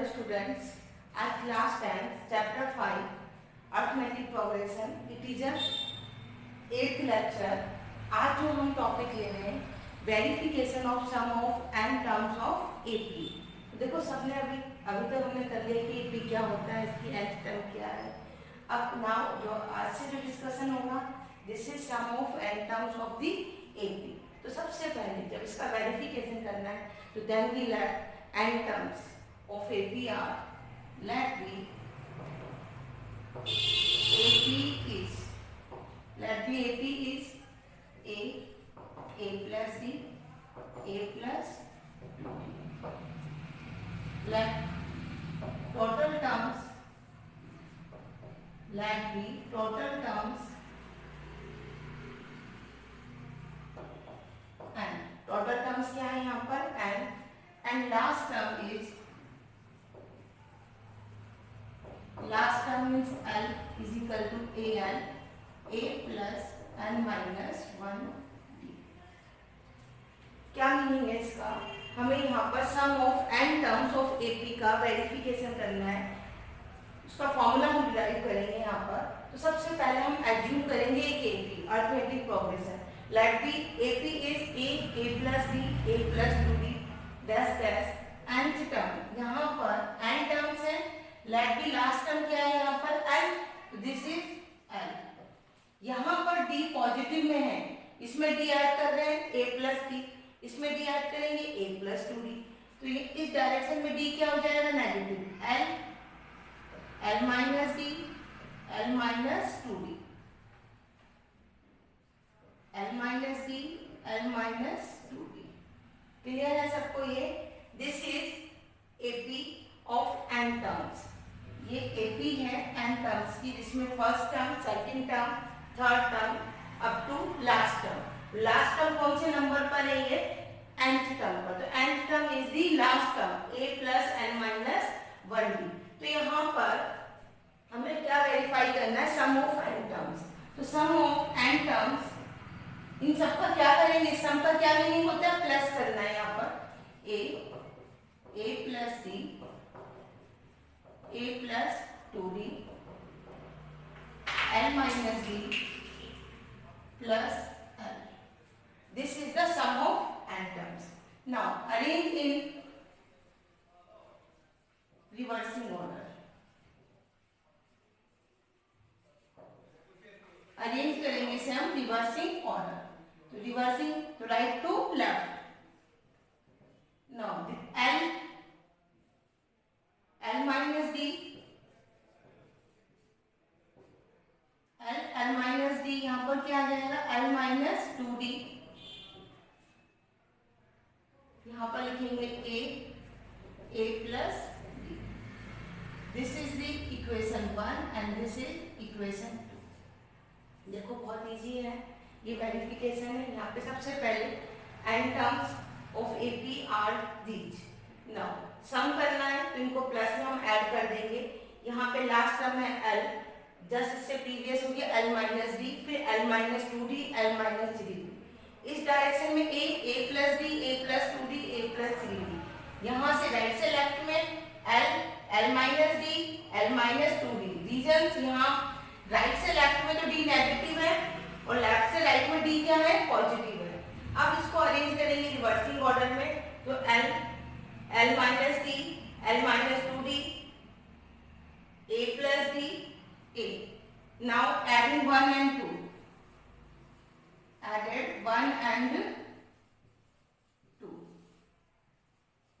students, at class 10, chapter 5, arithmetic progression. It is a 8th lecture. आज जो हम topic ले रहे हैं verification of sum of N terms of AP. देखो सबने अभी तक हमने कर लिया कि एपी क्या होता है, इसकी nth टर्म क्या है। अब नाउ जो आज से जो डिस्कशन होगा this is sum of N terms of the AP. तो सबसे पहले जब इसका वेरिफिकेशन करना है तो then we let n terms of AP are let be AP is a plus b, a plus let total terms let be total terms and total terms क्या है यहाँ पर and last term means L is equal to a plus n minus 1। क्या meaning है इसका? हमें यहाँ पर sum of N terms of AP का वेरिफिकेशन करना है। उसका फॉर्मूला हम डिराइव करेंगे यहाँ पर। तो सबसे पहले हम एज्यूम करेंगे एक AP arithmetic progression. Let be AP is a plus b a plus 2b dash dash nth term. यहाँ पर n टर्म्स है। लेट बी लास्ट टर्म क्या है यहाँ पर l, दिस इज l। यहाँ पर d पॉजिटिव में है, इसमें d ऐड कर रहे हैं a प्लस b, इसमें d ऐड करेंगे a प्लस 2d। तो ये इस डायरेक्शन में d क्या हो जाएगा? Negative l minus d l minus 2d l minus d l minus 2d। Clear है सबको? ये this is AP of n terms. ये एपी है n टर्म्स की, जिसमें first term, second term, third term up to last term. Last term कौन से number पर है? ये nth टर्म पर। तो nth term is the last term a plus n minus 1d। तो यहाँ पर हमें क्या वेरीफाई करना है? सम ऑफ n टर्म्स। तो सम ऑफ n टर्म्स, इन सबका क्या करेंगे? सम का क्या मीनिंग होता है? प्लस करना है। यहाँ पर a plus d a plus 2d l minus d plus l। This is the sum of n terms. Now arrange in reversing order. Arrange करेंगे इसे हम reversing order. तो reversing तो right to left. Now L minus d L minus d यहाँ पर क्या आ जाएगा? L minus 2d। यहाँ पर लिखेंगे a plus d। This is the equation 1 and this is equation 2। देखो बहुत इजी है, ये वेरिफिकेशन है। यहाँ पे सबसे पहले n terms of AP are these. Now sum करना है तो इनको प्लस में हम ऐड कर देंगे। यहाँ पे लास्ट टर्म है l, जस्ट इससे प्रीवियस हो गया l माइनस डी, फिर l minus 2d l minus 3d। इस डायरेक्शन में a plus d a plus 2d a plus 3d। यहाँ से राइट से लेफ्ट में l minus d l minus 2d। Reasons यहाँ राइट से लेफ्ट में तो d नेगेटिव है और लेफ्ट से राइट में d क्या है? पॉजिटिव है। अब इसको अरेंज करेंगे रिवर्सिंग ऑर्डर में। तो l minus d l minus 2d a plus d a। Now adding 1 and 2, added 1 and 2,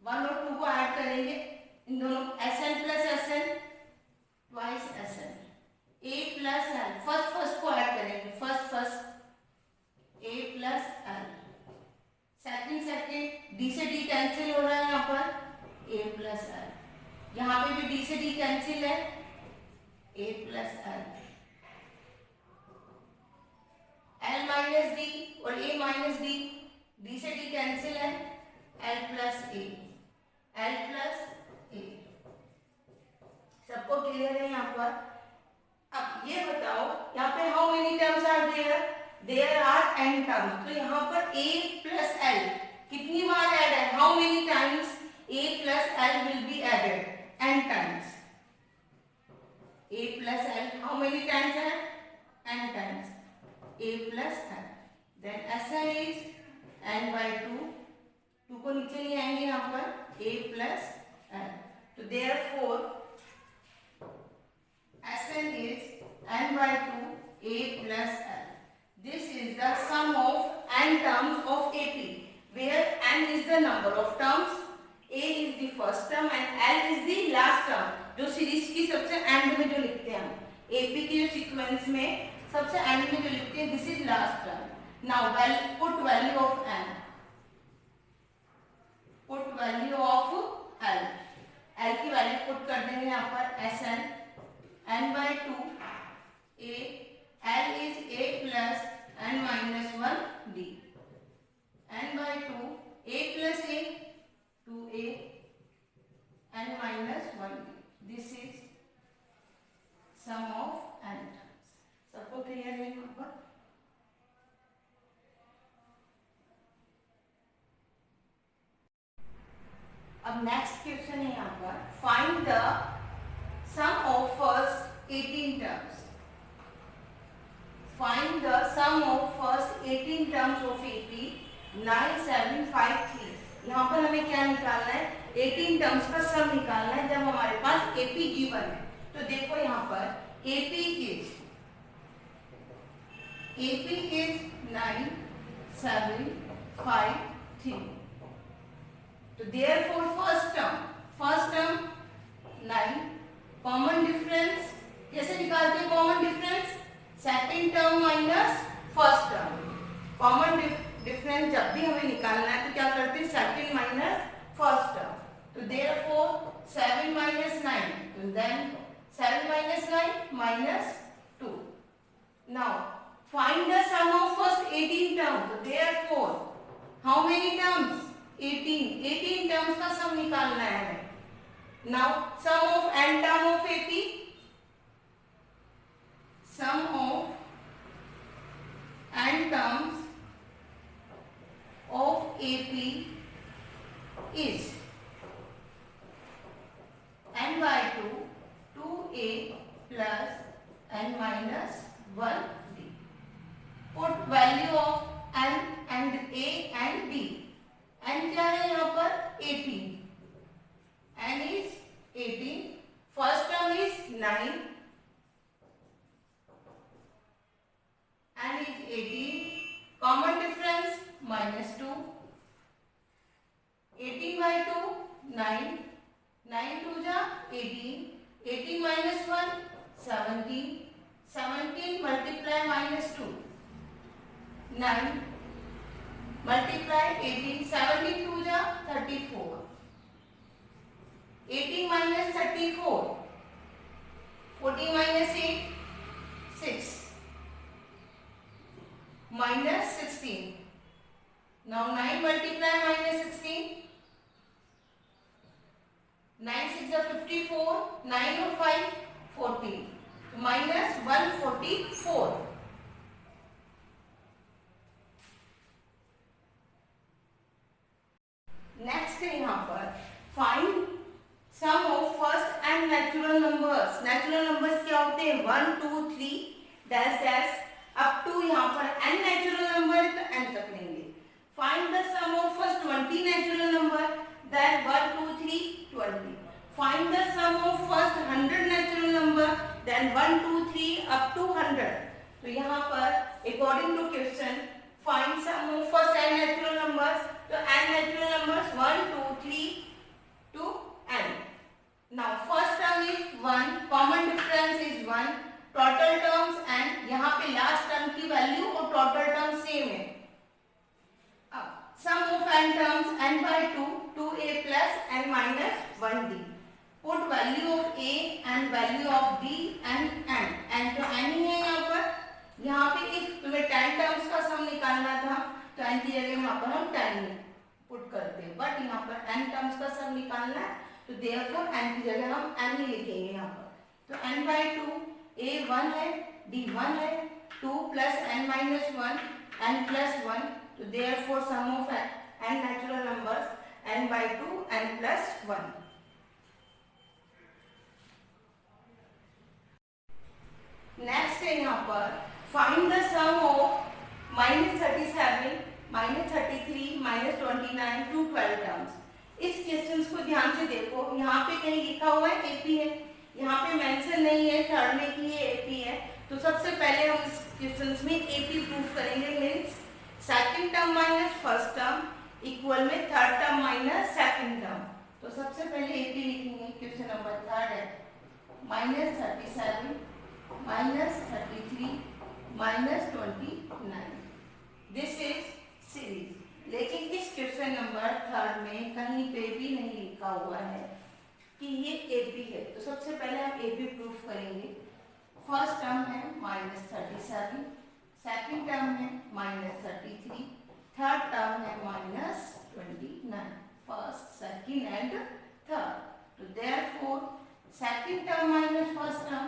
1 और 2 को ऐड करेंगे। इन दोनों Sn plus Sn twice Sn a plus l। First को ऐड करेंगे, first a plus l। Second d से d cancel हो रहा है यहाँ पर a प्लस l। यहाँ पे भी d से d कैंसिल है a plus l। l minus d और a माइनस d से d कैंसिल है l plus a l plus a। सबको क्लियर है यहाँ पर? अब ये बताओ यहाँ पे how many terms are there? There are n terms. तो यहाँ पर a प्लस l कितनी बार ऐड है? How many times a plus l will be added? n times. A plus L, how many times है? N times. A plus L. Then Sn is n by 2. 2 को नीचे नहीं आएंगे यहाँ पर. A plus L. तो therefore Sn is n by 2 A plus L. This is the sum of n terms of AP, where n is the number of terms, A is the first term and L is the last term. जो series की सबसे and में जो लिखते हैं हम, AP की जो सीक्वेंस में सबसे एंड में जो लिखते हैं, this is last term. Now put value of n. Put value of L. L की वैल्यू पुट कर देंगे यहाँ पर Sn n by 2 A. L is A plus n minus 1 D. n by 2 A plus A 2A n minus 1 D. This is sum of n terms. सबको clear है यहाँ पर? अब नेक्स्ट क्वेश्चन है यहाँ पर, find the sum of first 18 terms. Find the sum of first 18 terms of AP 9753. यहाँ पर हमें क्या निकालना है? 18 टर्म्स का सम निकालना है जब हमारे पास AP गिवन है. तो देखो यहाँ पर AP is 9753. तो therefore first term 9. Common difference कैसे निकालते हैं? Common difference second term minus first term. Common difference जब भी हमें निकालना है तो क्या करते हैं? Second minus first term. तो देयरफॉर 7 minus 9, तो then 7 minus 9 minus 2. Now find the sum of first 18 term. तो therefore how many terms? 18 terms का सम निकालना है हमें. Now sum of n term of AP. Sum of n terms of AP is n by 2 2A plus n minus 1 D. Put value of n and A and D. n क्या है यहाँ पर? 18. n is 18. First term is 9. n is 18. Common difference minus 2. 18 by 2 9. 9 2 जा 18. 18 minus 1 17. 17 multiply minus 2 9. Multiply 18. 17 2 जा 34. 18 minus 34. 14 minus 8 6. Minus 16. Now 9 multiply minus 16. 9 6 are 54. 9 or 5 40. Minus 144. Next है यहाँ पर find sum of first and natural numbers. Natural numbers क्या होते हैं? 1 2 3 dash dash up to यहाँ पर n natural number तो n तक लेंगे. Find the sum of first 20 natural number, then 1 2 3 20. Find the sum of first 100 natural number, then 1 2 3 up to 100. तो यहाँ पर according to question find sum of first n natural numbers. तो n natural numbers 1 2 3 to n. Now first term is 1, common difference is 1, total terms and यहाँ पे last term की value और total term same है. अब sum of n terms n by 2 2a plus n minus 1d. Put value of a and value of d and n. n तो n ही है यहाँ पे if तुम्हें 10 terms का sum निकालना था तो n की जगह यहाँ पर हम 10 पुट करते हैं, बट यहाँ पर n terms का sum निकालना है तो therefore n की जगह हम n ही लिखेंगे यहाँ पर. तो n by 2 a 1 है d 1 है 2 plus n minus 1 n plus 1. तो therefore sum of n natural numbers n by 2 n plus 1. Next है यहाँ पर find the sum of -37, -33, -29 to 12 terms. इस क्वेश्चन को ध्यान से देखो, यहाँ पे कहीं लिखा हुआ है एपी है, यहाँ पे मेंशन नहीं है थर्ड में कि ये एपी है। तो सबसे पहले हम इस क्वेश्चन में एपी प्रूफ करेंगे, means second term minus first term equal में third term minus second term. तो सबसे पहले एपी लिखेंगे, क्वेश्चन नंबर थर्ड है -37 -33 -29, दिस इज सीरीज। लेकिन इस क्वेश्चन नंबर थर्ड में कहीं पे भी नहीं लिखा हुआ है कि ये एपी है। तो सबसे पहले हम एपी प्रूफ करेंगे। फर्स्ट टर्म है -37, सेकंड टर्म है -33, थर्ड टर्म है -29, फर्स्ट सेकंड एंड थर्ड। तो therefore second term minus first term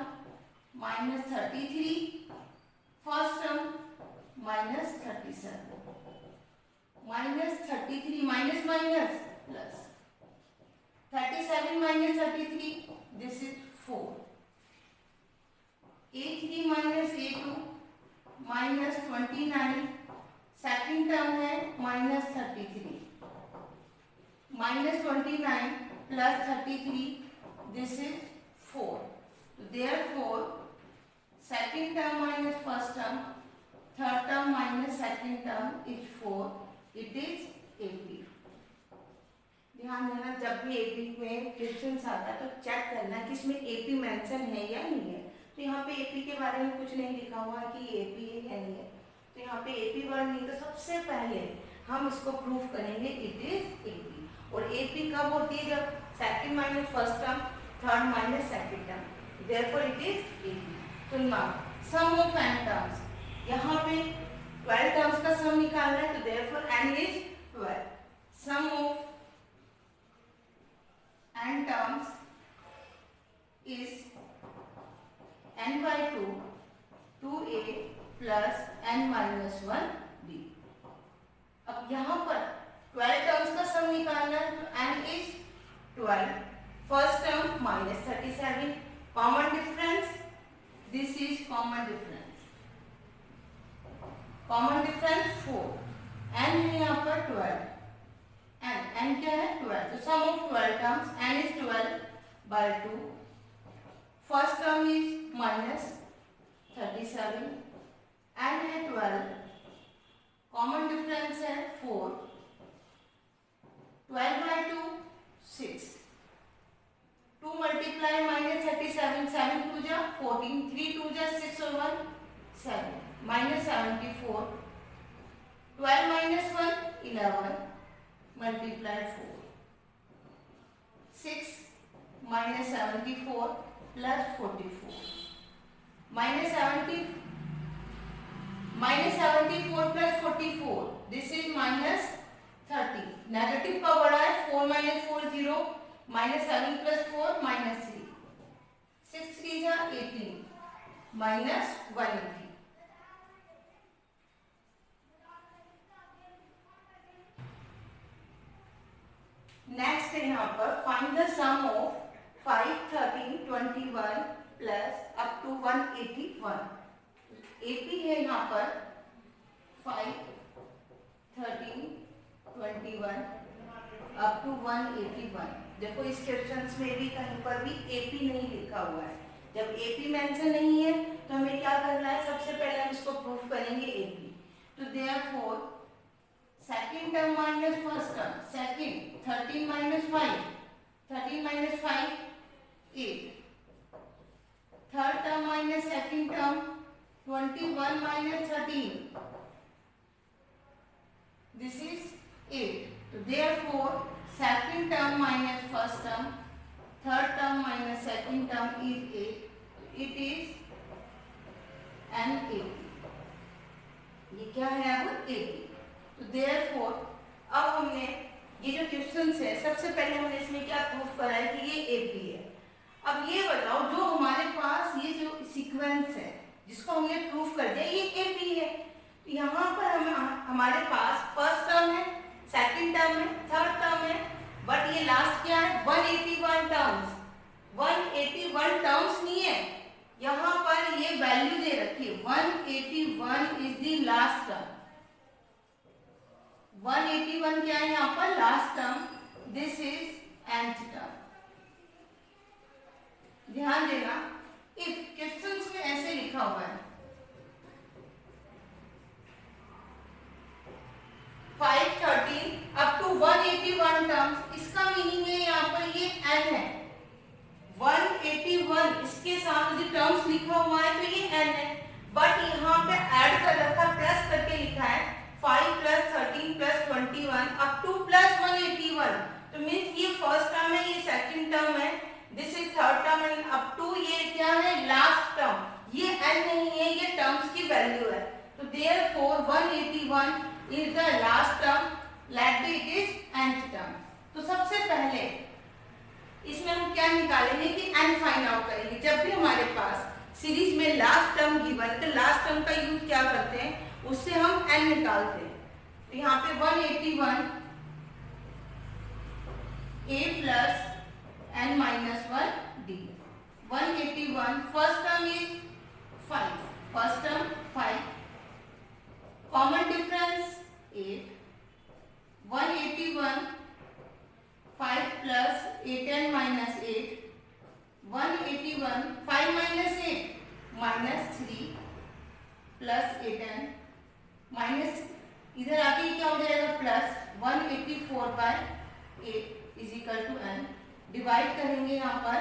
-33, first term -37, -33 minus minus plus 37 minus 33, this is 4. A3 minus A2 minus 29, second term है -33, -29 plus 33, this is 4. So therefore second term minus first term, third term minus second term is 4. It is 80. ध्यान देना, जब भी AP में question आता है तो check करना कि इसमें एपी मेंशन है या नहीं है। तो यहाँ पे एपी के बारे में कुछ नहीं लिखा हुआ कि एपी है या नहीं है, तो यहाँ पे एपी वर्ड नहीं, तो सबसे पहले हम इसको प्रूफ करेंगे इट इज एपी। और एपी कब होती है? जब second minus first term, third minus second term, therefore it is AP. तो now sum of n terms, यहाँ पे 12 टर्म्स का सम निकालना है, तो therefore n is 12। Sum of n terms is n by 2, 2a plus n minus 1b। अब यहाँ पर 12 टर्म्स का सम निकालना है, तो n is 12, first term -37, common difference, this is common difference, common difference 4, n है यहाँ पर 12, n क्या है 12, तो sum of 12 terms n is 12 by 2, first term is -37, n है 12, कॉमन डिफरेंस है 4, 12 by 2 6, 2 मल्टीप्लाई -37, 7 2 जा 14, 3 2 जा 6 और 1 7, -74, 12 minus 1 11, multiply 4, 6 minus 74 plus 44, -74 plus 44, this is -30, negative का बड़ा है, 4 minus 4 0, -7 plus 4 -3, 6 3 जा 18, -180। नेक्स्ट है यहाँ पर find the sum of 5 13 21 plus up to 181। AP है यहाँ पर 5 13 21 अप टू 181। देखो इस क्वेश्चन में भी कहीं पर भी एपी नहीं लिखा हुआ है। जब एपी मेंशन नहीं है तो हमें क्या करना है? सबसे पहले हम इसको प्रूफ करेंगे एपी। तो therefore second term minus first term, second 13 minus 5, 13 minus 5 8, third term minus second term 21 minus 13, this is 8। तो therefore second term minus first term, third term minus second term is 8, it is an 80। ये क्या है? अब 80। तो therefore अब हमने ये जो क्वेश्चन है, सबसे पहले हमने इसमें क्या प्रूफ करा है कि ये एपी है। अब ये बताओ, जो हमारे पास ये जो सीक्वेंस है जिसको हमने प्रूफ कर दिया ये एपी है, तो यहाँ पर हमारे पास फर्स्ट टर्म है, सेकंड टर्म है, थर्ड टर्म है, बट ये लास्ट क्या है? 181 टर्म्स। 181 टर्म्स नहीं है, यहाँ पर ये वैल्यू दे रखी है 181 इज द लास्ट टर्म। 181 क्या है यहाँ पर? Last term. This is nth term. ध्यान देना, इफ क्वेश्चंस में ऐसे लिखा हुआ है 513 अप टू 181 टर्म्स, इसका मीनिंग है यहाँ पर ये n है। 181 इसके साथ जो टर्म्स लिखा हुआ है तो ये n है, बट यहाँ पे ऐड कर रखा, प्लस करके लिखा है 5 plus 13 plus 21 up to plus 181। तो मीन्स ये फर्स्ट टर्म है, ये सेकंड टर्म है, this is third term and up to ये क्या है? Last term. ये n नहीं है, ये टर्म्स की वैल्यू है। तो therefore 181 is the last term, let it is nth term. तो सबसे पहले इसमें हम क्या निकालेंगे कि n फाइंड आउट करेंगे। जब भी हमारे पास सीरीज में लास्ट टर्म गिवन, तो लास्ट टर्म का यूज क्या करते हैं? उससे हम n निकालते हैं। तो यहाँ पे 181 a plus n minus 1 d। 181 first term is 5, first term 5, common difference 8, 181 5 plus 8n minus 8, 181 5 minus 8 minus 3 plus 8n minus, इधर आके क्या हो जाएगा? Plus 184 by 8 is equal to n। Divide करेंगे यहाँ पर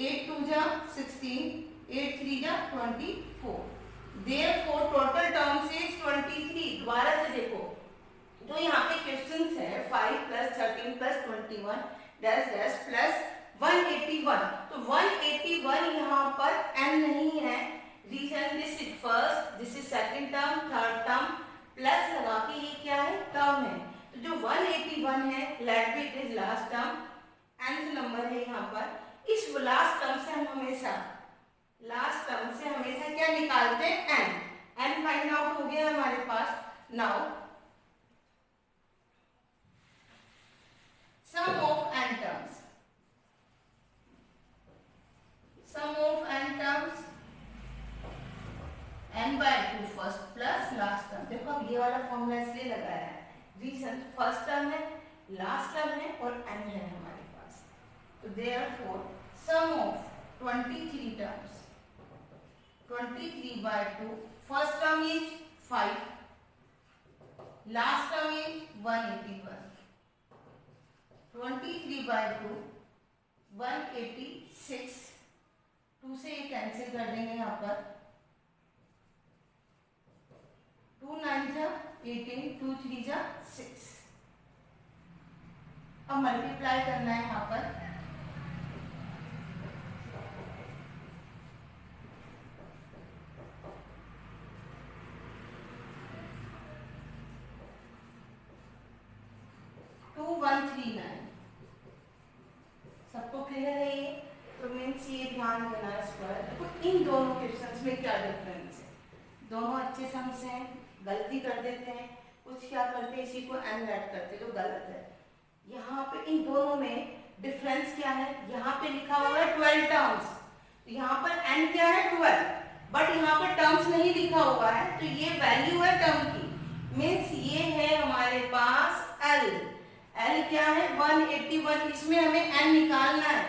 8 2 जा 16, 8 3 जा 24। Therefore total terms is 23। दोबारा से देखो, जो यहाँ पे क्वेश्चंस है 5 plus 13 plus 21 dash dash plus 181, तो 181 यहाँ पर n नहीं है। Reason this is first, this is second term, third term, plus लगा के ये क्या है? टर्म है। तो जो 181 है, let it is last term, nth number है यहाँ पर। इस लास्ट टर्म से हम हमेशा क्या निकालते हैं? n फाइंड आउट हो गया हमारे पास। Now sum of n terms, sum of n terms n by 2 first plus last term. देखो अब ये वाला फॉर्मूला इसलिए लगाया है, रीजन फर्स्ट टर्म है, लास्ट टर्म है और n है हमारे पास। तो therefore sum of 23 terms, 23 by 2, first term is 5, last term is 181, 23 by 2 186, 2 से ये कैंसिल कर देंगे यहाँ पर, 2 9 जा 18, 2 3 जा 6। अब मल्टीप्लाई करना है यहाँ पर, सबको क्लियर है ये? तो मीन्स ये ध्यान देना इस पर। तो इन दोनों क्वेश्चंस में क्या डिफरेंस है? दोनों अच्छे सम्स हैं, गलती कर देते हैं, कुछ क्या करते हैं इसी को n ऐड करते जो गलत है। यहाँ पे इन दोनों में डिफरेंस क्या है? यहाँ पे लिखा हुआ है 12 टर्म्स, तो यहाँ पर n क्या है? 12, बट यहाँ पर टर्म्स नहीं लिखा हुआ है, तो ये वैल्यू है टर्म की। मीन्स ये है हमारे पास l क्या है? 181, इसमें हमें n निकालना है,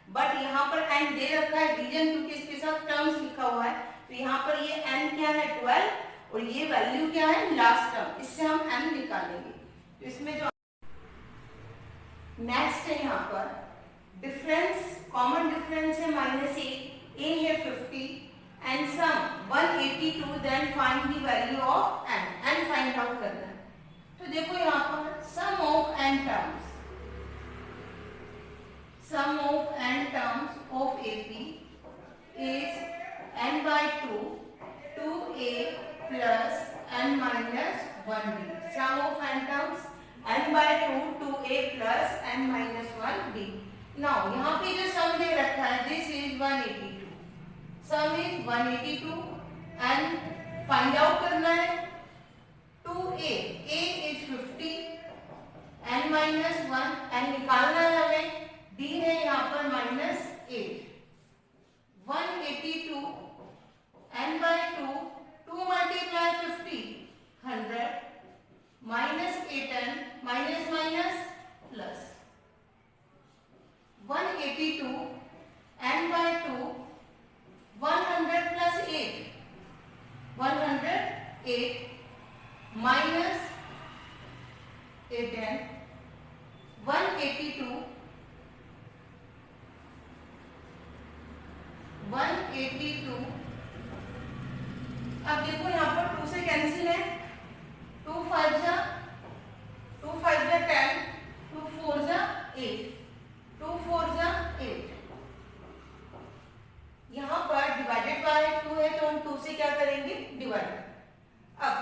बट यहाँ पर n दे रखा है रीजन क्योंकि इसके साथ टर्म्स लिखा हुआ है, तो यहाँ पर ये n क्या है? 12, और ये वैल्यू क्या है? लास्ट टर्म, इससे हम n निकालेंगे। तो इसमें जो नेक्स्ट है यहाँ पर डिफरेंस, कॉमन डिफरेंस है -8, a है 50 and sum 182, then find the value of n find out करना है। तो देखो यहाँ पर sum of n terms, sum of n terms of AP is n by 2 2a plus n minus 1d. Sum of n terms n by 2 2a plus n minus 1d. Now यहाँ पे जो sum दे रखा है this is 182. Sum is 182 and find out करना है 2a, a is 50, n minus 1 n निकालना है हमें, d है यहाँ पर -8, 182 n by 2, 2 multiply 50, 100, minus 8n, minus minus plus 182, n by 2, 100 plus 8, 108, minus 8n, 182, 182. अब देखो यहाँ पर 2 से कैंसिल है, 2 5 जा 10, 2 4 जा 8, 2 4 जा 8. यहाँ पर डिवाइडेड बाय 2 है तो हम 2 से क्या करेंगे, डिवाइड. अब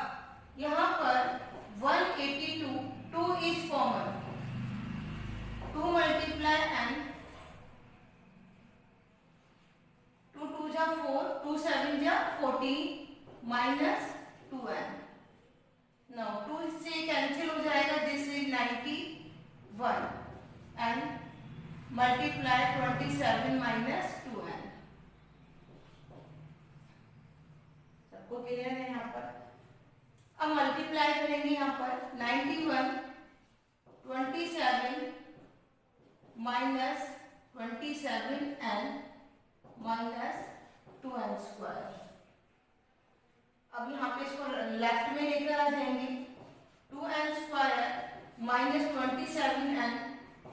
यहाँ पर 182, 2 इज कॉमन, 2 मल्टीप्लाई n, 2 2 जा 4, 2 7 जा 14, माइनस 2n. नाउ 2 से कैंसिल हो जाएगा, this is 91 and multiply 27 minus 2n. सबको क्लियर है यहाँ पर. अब मल्टीप्लाई करेंगे यहाँ पर 91, 27 minus 27 and minus 2n square. अब यहाँ पे इसको लेफ्ट में लेकर आ जाएंगे, 2n square minus 27n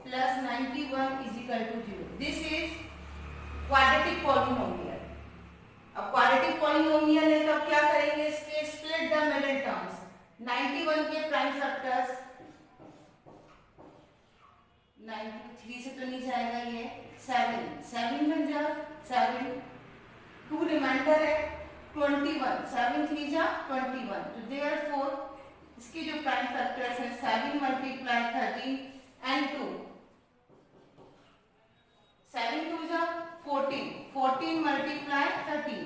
plus 91 is equal to 0. This is quadratic polynomial. अब क्वाड्रेटिक पॉलिनोमियल है तो अब क्या करेंगे, इसके स्प्लिट द मिडिल टर्म्स. 91 के प्राइम फैक्टर्स, 93 से तो नहीं जाएगा, ये 7 बन जा 7, 2 रिमाइंडर है 21, 7 3 जा 21. तो देयरफॉर इसके जो प्राइम फैक्टर्स हैं 7 मल्टीप्लाई 13 एंड 2, 7 2 जा 14, 14 मल्टीप्लाई 13.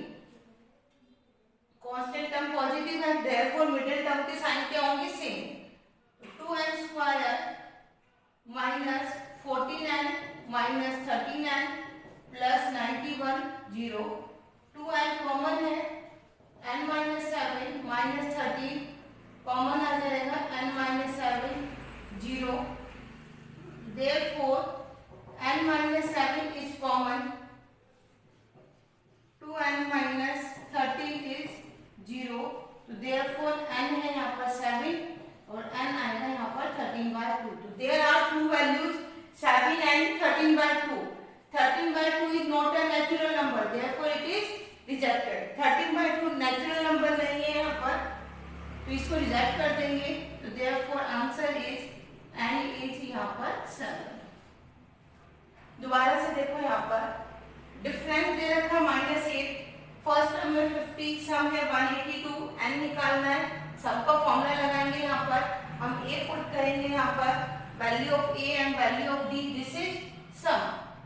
कांस्टेंट टर्म पॉजिटिव है, देयरफॉर मिडिल टर्म के साइन क्या होंगे, same. 2n square minus 14n minus 13n plus 91 0. 2n common है, n माइनस 7 माइनस 13 कॉमन आ जाएगा, n minus 7 0. Therefore n minus 7 is common, 2n minus 13 is 0. तो therefore n है यहाँ पर 7 और n आएगा यहाँ पर 13/2. तो there are two values 7 and 13/2. 13/2 is not a natural number, therefore it is rejected. 13/2 natural number नहीं है यहाँ पर, तो इसको रिजेक्ट कर देंगे. तो therefore answer is n is यहाँ पर 7. दोबारा से देखो यहाँ पर डिफरेंस दे रखा -8, फर्स्ट टर्म में 50, सम है 182, n निकालना है. सबका फॉर्मूला लगाएंगे, यहाँ पर हम a पुट करेंगे, यहाँ पर value of a and value of d, this is sum.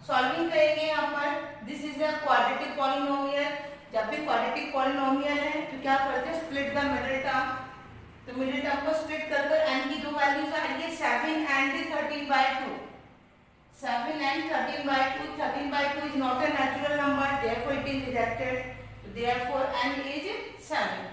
Solving करेंगे यहाँ पर, this is a quadratic polynomial. जब भी क्वाड्रेटिक पॉलिनोमियल है तो क्या करते हैं, स्प्लिट द मिडिल टर्म. तो मिडिल टर्म को स्प्लिट कर n की दो वैल्यूज आएंगे, 7 and 13/2. 7 and 13/2. 13/2 is not a natural number, therefore it is rejected. Therefore n is 7.